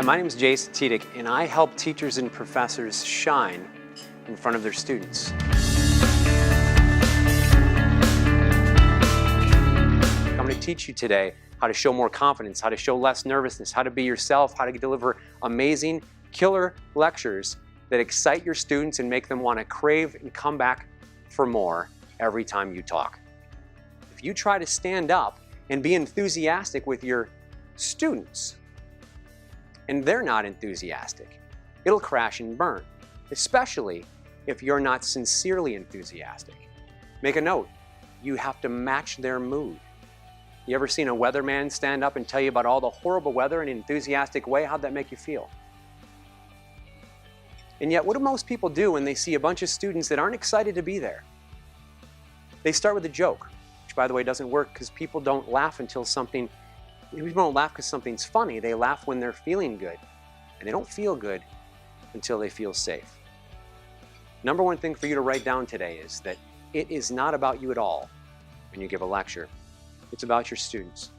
my name is Jason Tiedick, and I help teachers and professors shine in front of their students. I'm going to teach you today how to show more confidence, how to show less nervousness, how to be yourself, how to deliver amazing, killer lectures that excite your students and make them want to crave and come back for more every time you talk. If you try to stand up and be enthusiastic with your students, and they're not enthusiastic, it'll crash and burn, especially if you're not sincerely enthusiastic. Make a note, you have to match their mood. You ever seen a weatherman stand up and tell you about all the horrible weather in an enthusiastic way? How'd that make you feel? And yet, what do most people do when they see a bunch of students that aren't excited to be there? They start with a joke, which by the way doesn't work because people don't laugh until something People don't laugh because something's funny. They laugh when they're feeling good. And they don't feel good until they feel safe. Number one thing for you to write down today is that it is not about you at all when you give a lecture. It's about your students.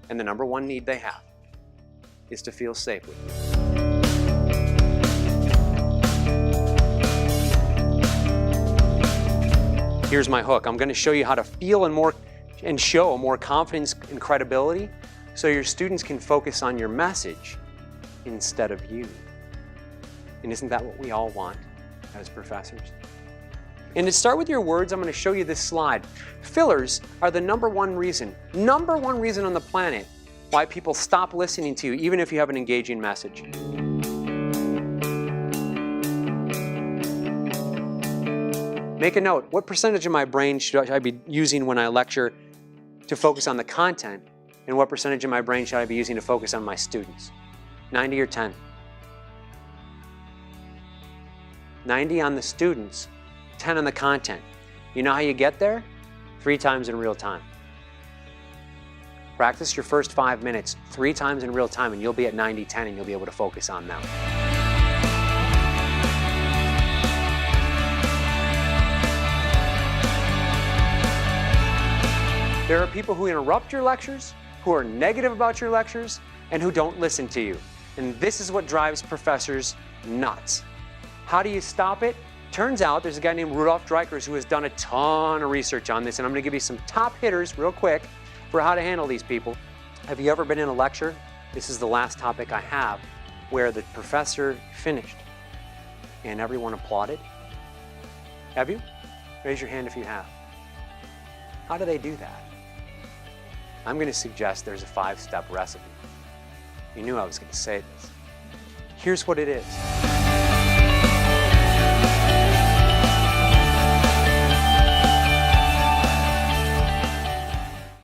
And the number one need they have is to feel safe with you. Here's my hook. I'm going to show you how to feel and show more confidence and credibility so your students can focus on your message instead of you. And isn't that what we all want as professors? And to start with your words, I'm going to show you this slide. Fillers are the number one reason on the planet why people stop listening to you, even if you have an engaging message. Make a note, what percentage of my brain should I be using when I lecture to focus on the content, and what percentage of my brain should I be using to focus on my students? 90 or 10? 90 on the students, 10 on the content. You know how you get there? 3 times in real time. Practice your first 5 minutes 3 times in real time and you'll be at 90-10 and you'll be able to focus on them. There are people who interrupt your lectures, who are negative about your lectures, and who don't listen to you. And this is what drives professors nuts. How do you stop it? Turns out there's a guy named Rudolf Dreikurs who has done a ton of research on this, and I'm going to give you some top hitters real quick for how to handle these people. Have you ever been in a lecture? This is the last topic I have, where the professor finished and everyone applauded. Have you? Raise your hand if you have. How do they do that? I'm going to suggest there's a 5-step recipe. You knew I was going to say this. Here's what it is.